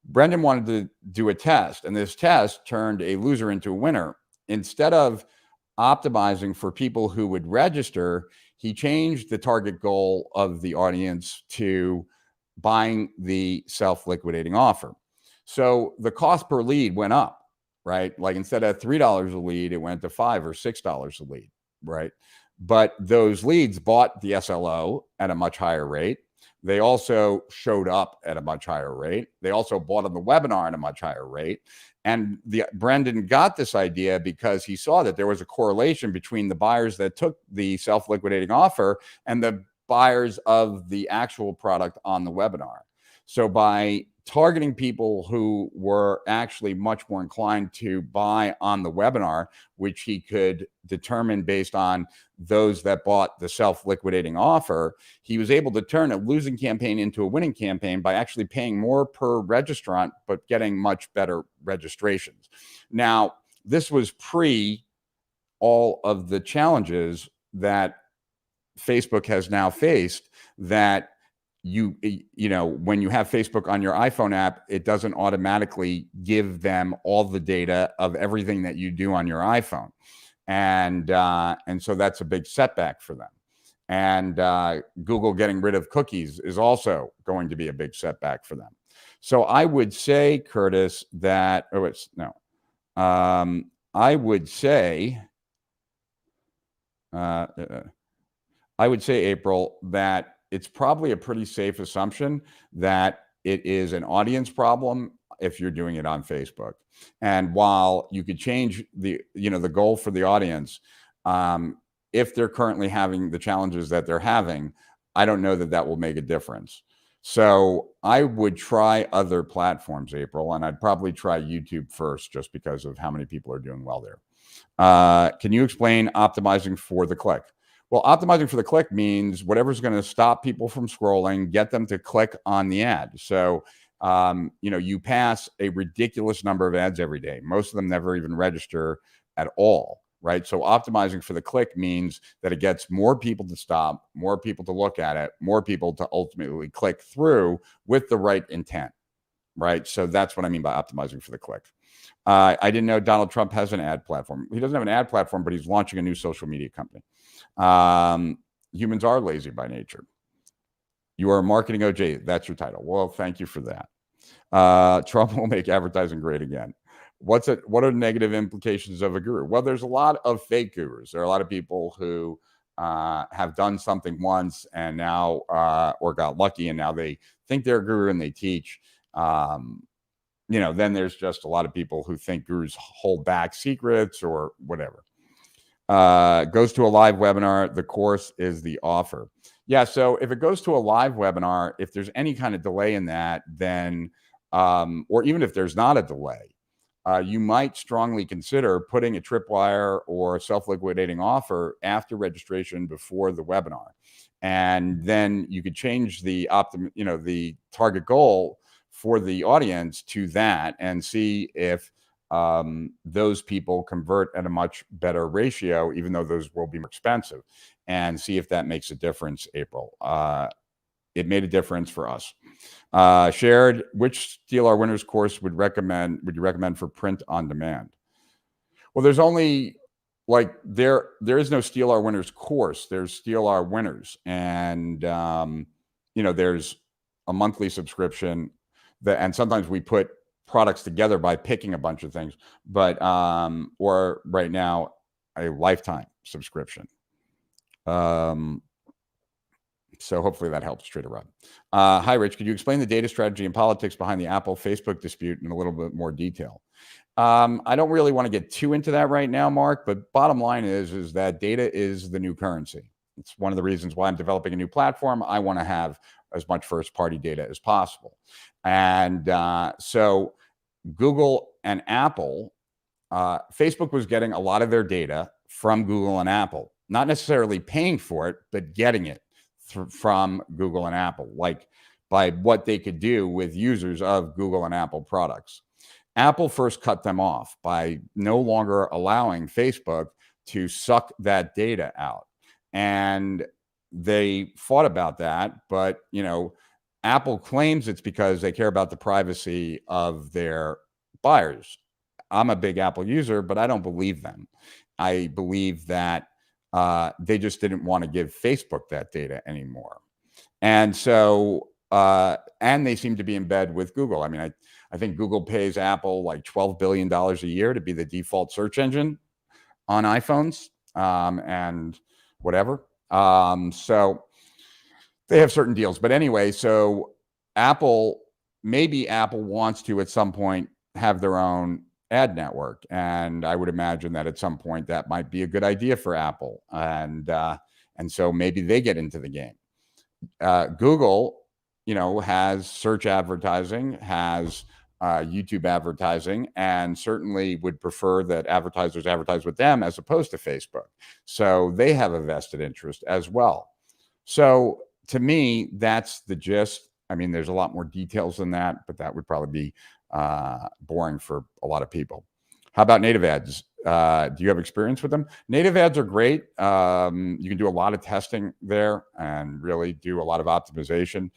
Brendan wanted to do a test, and this test turned a loser into a winner. Instead of optimizing for people who would register, he changed the target goal of the audience to buying the self-liquidating offer. So the cost per lead went up, right? Like instead of $3 a lead, it went to $5 or $6 a lead, right? But those leads bought the SLO at a much higher rate. They also showed up at a much higher rate. They also bought on the webinar at a much higher rate. And Brendan got this idea because he saw that there was a correlation between the buyers that took the self-liquidating offer and the buyers of the actual product on the webinar. So by targeting people who were actually much more inclined to buy on the webinar, which he could determine based on those that bought the self-liquidating offer, he was able to turn a losing campaign into a winning campaign by actually paying more per registrant, but getting much better registrations. Now, this was pre all of the challenges that Facebook has now faced, that when you have Facebook on your iPhone app, it doesn't automatically give them all the data of everything that you do on your iPhone. And so that's a big setback for them. And Google getting rid of cookies is also going to be a big setback for them. So I would say, Curtis, that, I would say, April, that it's probably a pretty safe assumption that it is an audience problem if you're doing it on Facebook. And while you could change the goal for the audience, if they're currently having the challenges that they're having, I don't know that will make a difference. So I would try other platforms, April, and I'd probably try YouTube first, just because of how many people are doing well there. Can you explain optimizing for the click? Well, optimizing for the click means whatever's going to stop people from scrolling, get them to click on the ad. So, you pass a ridiculous number of ads every day. Most of them never even register at all, right? So optimizing for the click means that it gets more people to stop, more people to look at it, more people to ultimately click through with the right intent, right? So that's what I mean by optimizing for the click. I didn't know Donald Trump has an ad platform. He doesn't have an ad platform, but he's launching a new social media company. Humans are lazy by nature. You are a marketing OJ. That's your title. Well, thank you for that. Trump will make advertising great again. What are the negative implications of a guru? Well, there's a lot of fake gurus. There are a lot of people who have done something once and now or got lucky, and now they think they're a guru and they teach. then there's just a lot of people who think gurus hold back secrets or whatever. Goes to a live webinar, the course is the offer. Yeah, so if it goes to a live webinar, if there's any kind of delay in that, then, or even if there's not a delay, you might strongly consider putting a tripwire or self-liquidating offer after registration before the webinar. And then you could change the the target goal for the audience to that and see if those people convert at a much better ratio, even though those will be more expensive, and see if that makes a difference, April. It made a difference for us. Shared, which Steal Our Winners course would you recommend for print on demand? Well, there's only there is no Steal Our Winners course. There's Steal Our Winners, and there's a monthly subscription and sometimes we put products together by picking a bunch of things, but or right now a lifetime subscription. So hopefully that helps, Trader Rob. Hi, Rich. Could you explain the data strategy and politics behind the Apple-Facebook dispute in a little bit more detail? I don't really want to get too into that right now, Mark, but bottom line is that data is the new currency. It's one of the reasons why I'm developing a new platform. I want to have as much first-party data as possible. And so Google and Apple, Facebook was getting a lot of their data from Google and Apple, not necessarily paying for it, but getting it from Google and Apple, like by what they could do with users of Google and Apple products. Apple first cut them off by no longer allowing Facebook to suck that data out. And they fought about that, but Apple claims it's because they care about the privacy of their buyers. I'm a big Apple user, but I don't believe them. I believe that they just didn't want to give Facebook that data anymore. And so, and they seem to be in bed with Google. I mean, I think Google pays Apple like $12 billion a year to be the default search engine on iPhones and whatever. So they have certain deals. But anyway, so maybe Apple wants to at some point have their own ad network. And I would imagine that at some point that might be a good idea for Apple. And so maybe they get into the game. Google, has search advertising, has YouTube advertising, and certainly would prefer that advertisers advertise with them as opposed to Facebook. So they have a vested interest as well. So to me, that's the gist. I mean, there's a lot more details than that, but that would probably be boring for a lot of people. How about native ads? Do you have experience with them? Native ads are great. You can do a lot of testing there and really do a lot of optimization.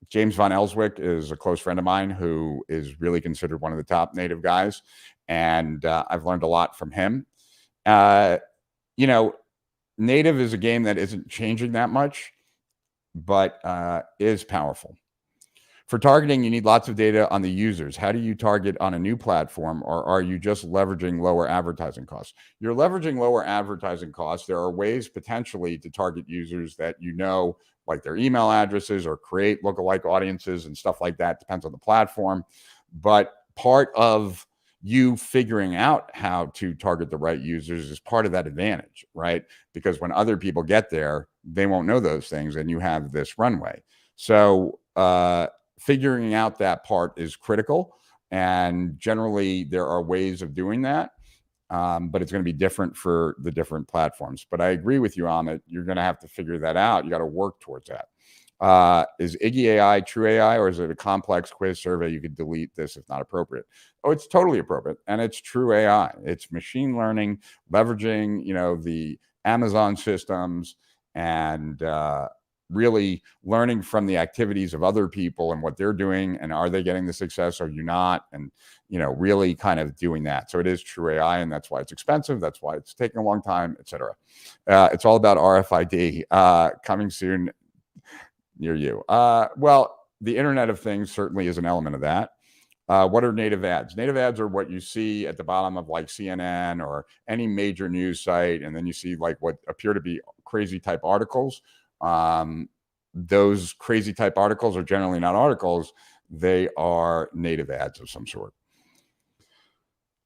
James Von Elswick is a close friend of mine who is really considered one of the top native guys. And I've learned a lot from him. Native is a game that isn't changing that much, but is powerful. For targeting, you need lots of data on the users. How do you target on a new platform, or are you just leveraging lower advertising costs? You're leveraging lower advertising costs. There are ways potentially to target users that like their email addresses, or create lookalike audiences and stuff like that. Depends on the platform. But part of you figuring out how to target the right users is part of that advantage, right? Because when other people get there, they won't know those things, and you have this runway. So figuring out that part is critical, and generally there are ways of doing that, but it's going to be different for the different platforms. But I agree with you, Amit. You're going to have to figure that out. You got to work towards that. Is Iggy AI true AI, or is it a complex quiz survey? You could delete this if not appropriate. Oh, it's totally appropriate, and it's true AI. It's machine learning, leveraging the Amazon systems, and really learning from the activities of other people and what they're doing, and are they getting the success, are you not, and really kind of doing that. So it is true AI, and that's why it's expensive, that's why it's taking a long time, etc. It's all about RFID coming soon near you. Well, the Internet of Things certainly is an element of that. What are native ads? Native ads are what you see at the bottom of like CNN or any major news site, and then you see like what appear to be crazy type articles. Those crazy type articles are generally not articles. they are native ads of some sort.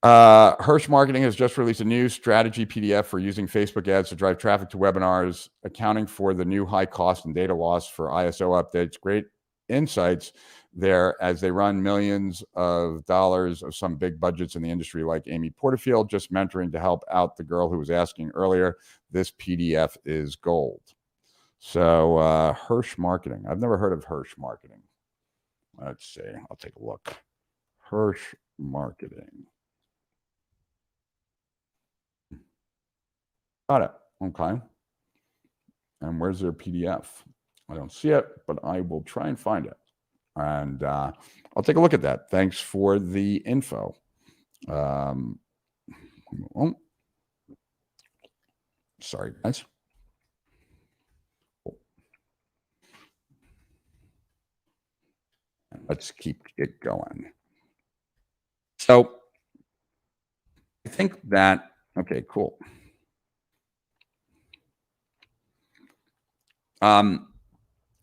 Hirsch Marketing has just released a new strategy PDF for using Facebook ads to drive traffic to webinars, accounting for the new high cost and data loss for ISO updates. Great insights there as they run millions of dollars of some big budgets in the industry, like Amy Porterfield, just mentoring to help out the girl who was asking earlier. This PDF is gold. So Hirsch Marketing. I've never heard of Hirsch Marketing. Let's see. I'll take a look. Hirsch Marketing. Got it. Okay. And where's their PDF? I don't see it, but I will try and find it. And I'll take a look at that. Thanks for the info. Sorry, guys. Let's keep it going. So I think that, okay, cool.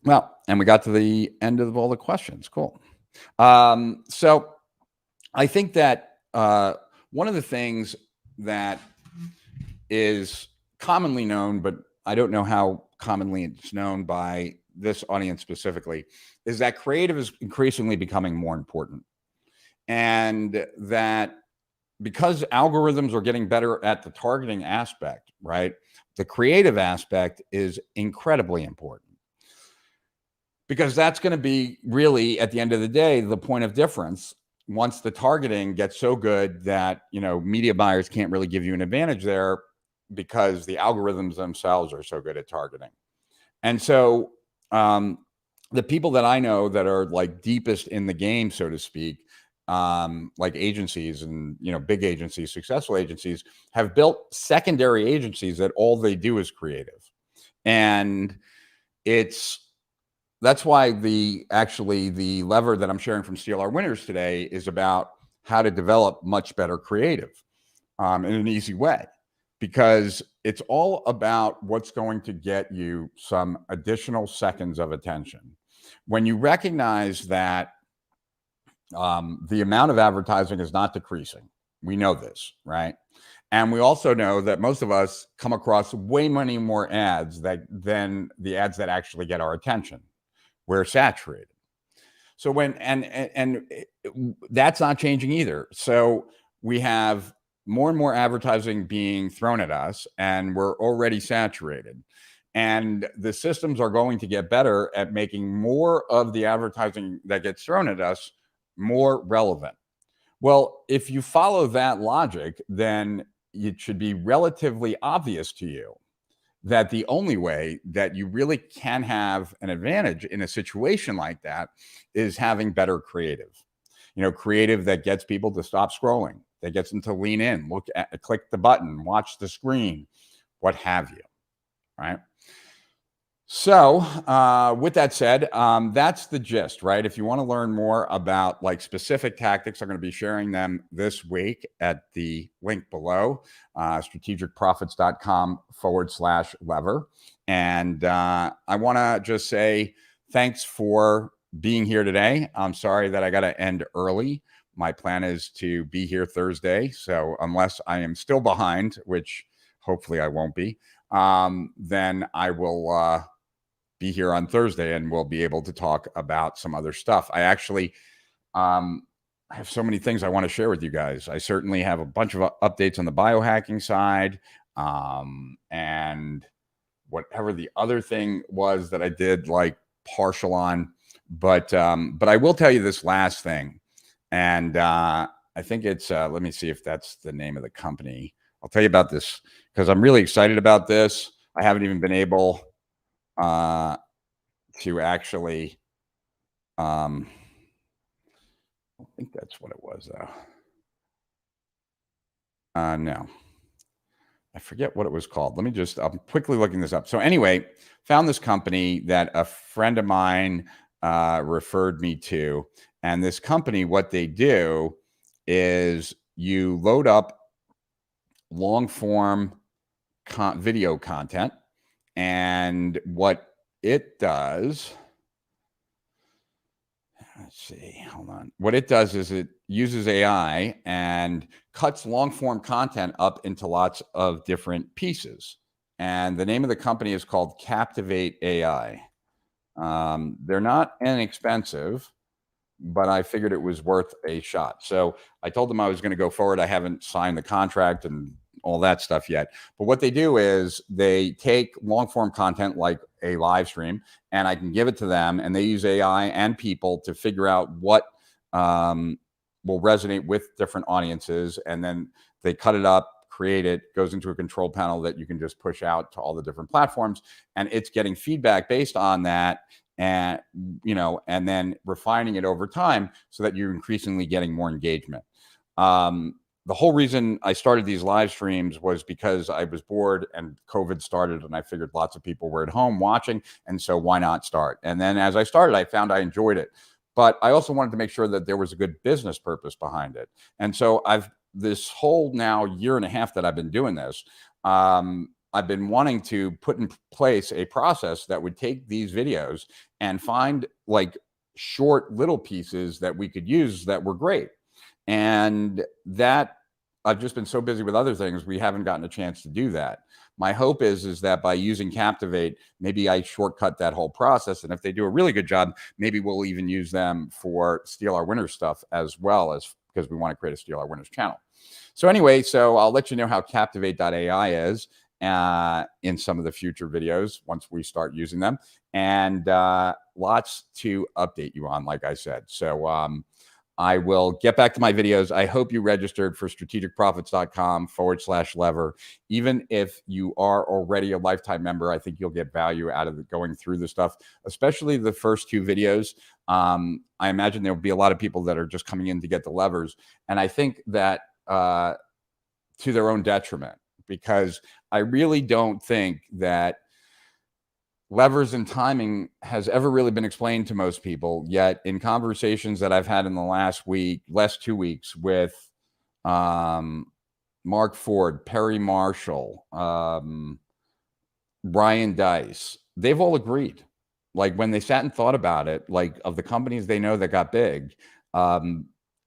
Well, and we got to the end of all the questions. Cool. So I think that one of the things that is commonly known, but I don't know how commonly it's known by this audience specifically, is that creative is increasingly becoming more important. And that because algorithms are getting better at the targeting aspect, right? The creative aspect is incredibly important. Because that's going to be really, at the end of the day, the point of difference. Once the targeting gets so good that, media buyers can't really give you an advantage there because the algorithms themselves are so good at targeting. And so the people that I know that are like deepest in the game, so to speak, like agencies and, big agencies, successful agencies, have built secondary agencies that all they do is creative. And that's why the lever that I'm sharing from Steal Our Winners today is about how to develop much better creative in an easy way, because it's all about what's going to get you some additional seconds of attention. When you recognize that the amount of advertising is not decreasing, we know this, right? And we also know that most of us come across way many more ads than the ads that actually get our attention. We're saturated. So and that's not changing either. So we have more and more advertising being thrown at us, and we're already saturated. And the systems are going to get better at making more of the advertising that gets thrown at us more relevant. Well, if you follow that logic, then it should be relatively obvious to you that the only way that you really can have an advantage in a situation like that is having better creative. Creative that gets people to stop scrolling, that gets them to lean in, click the button, watch the screen, what have you, right? So with that said, that's the gist, right? If you want to learn more about like specific tactics, I'm going to be sharing them this week at the link below, strategicprofits.com/lever. And I want to just say thanks for being here today. I'm sorry that I got to end early. My plan is to be here Thursday. So unless I am still behind, which hopefully I won't be, then I will be here on Thursday and we'll be able to talk about some other stuff. I actually have so many things I want to share with you guys. I certainly have a bunch of updates on the biohacking side, and whatever the other thing was that I did like partial on, but I will tell you this last thing. And I think it's, let me see if that's the name of the company. I'll tell you about this because I'm really excited about this. I haven't even been able to actually, I think that's what it was though. No, I forget what it was called. I'm quickly looking this up. So anyway, found this company that a friend of mine referred me to. And this company, what they do is you load up long form video content. And what it does, let's see, hold on. What it does is it uses AI and cuts long form content up into lots of different pieces. And the name of the company is called Captivate AI. They're not inexpensive, but I figured it was worth a shot. So I told them I was going to go forward. I haven't signed the contract and all that stuff yet. But what they do is they take long form content like a live stream, and I can give it to them, and they use AI and people to figure out what will resonate with different audiences. And then they cut it up, create it, goes into a control panel that you can just push out to all the different platforms. And it's getting feedback based on that, and and then refining it over time so that you're increasingly getting more engagement. The whole reason I started these live streams was because I was bored and COVID started, and I figured lots of people were at home watching, and so why not start? And then as I started, I found I enjoyed it, but I also wanted to make sure that there was a good business purpose behind it. And so this whole now year and a half that I've been doing this, I've been wanting to put in place a process that would take these videos and find like short little pieces that we could use that were great. And that I've just been so busy with other things, we haven't gotten a chance to do that. My hope is that by using Captivate, maybe I shortcut that whole process. And if they do a really good job, maybe we'll even use them for Steal Our Winners stuff as well, as because we want to create a Steal Our Winners channel. So anyway, so I'll let you know how Captivate.ai is in some of the future videos once we start using them, and lots to update you on, like I said. So I will get back to my videos. I hope you registered for strategicprofits.com/lever. Even if you are already a lifetime member, I think you'll get value out of going through the stuff, especially the first 2 videos. I imagine there'll be a lot of people that are just coming in to get the levers. And I think that to their own detriment, because I really don't think that levers and timing has ever really been explained to most people. Yet in conversations that I've had in the last 2 weeks with Mark Ford, Perry Marshall, Brian Dice, they've all agreed. Like when they sat and thought about it, like of the companies they know that got big,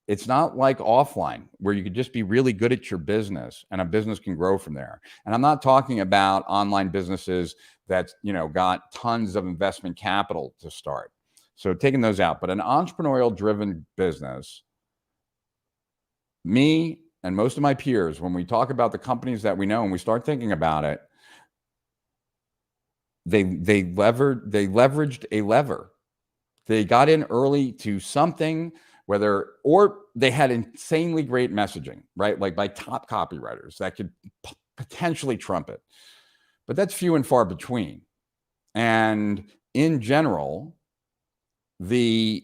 it's not like offline where you could just be really good at your business and a business can grow from there. And I'm not talking about online businesses that, got tons of investment capital to start. So taking those out, but an entrepreneurial driven business, me and most of my peers, when we talk about the companies that we know and we start thinking about it, they leveraged a lever. They got in early to something, or they had insanely great messaging, right? Like by top copywriters that could potentially trump it. But that's few and far between. And in general, the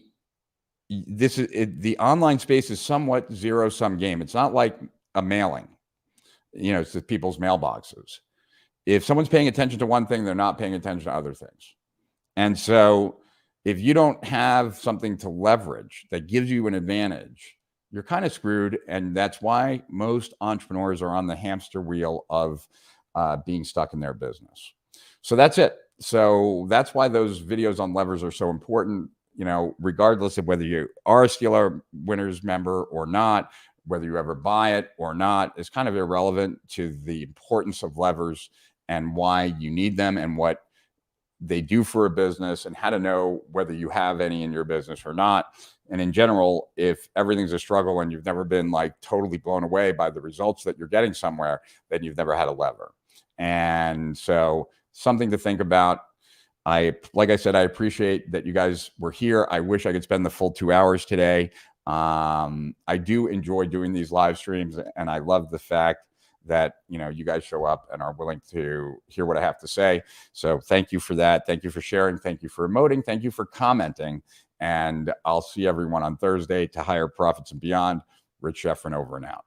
online space is somewhat zero-sum game. It's not like a mailing, it's the people's mailboxes. If someone's paying attention to one thing, they're not paying attention to other things. And so if you don't have something to leverage that gives you an advantage, you're kind of screwed. And that's why most entrepreneurs are on the hamster wheel of being stuck in their business. So that's it. So that's why those videos on levers are so important, regardless of whether you are a Steal Our Winners member or not, whether you ever buy it or not, is kind of irrelevant to the importance of levers and why you need them and what they do for a business and how to know whether you have any in your business or not. And in general, if everything's a struggle and you've never been like totally blown away by the results that you're getting somewhere, then you've never had a lever. And so something to think about. Like I said, I appreciate that you guys were here. I wish I could spend the full 2 hours today. I do enjoy doing these live streams, and I love the fact that you guys show up and are willing to hear what I have to say. So thank you for that. Thank you for sharing. Thank you for emoting. Thank you for commenting. And I'll see everyone on Thursday to Higher Profits and Beyond. Rich Sheffrin over and out.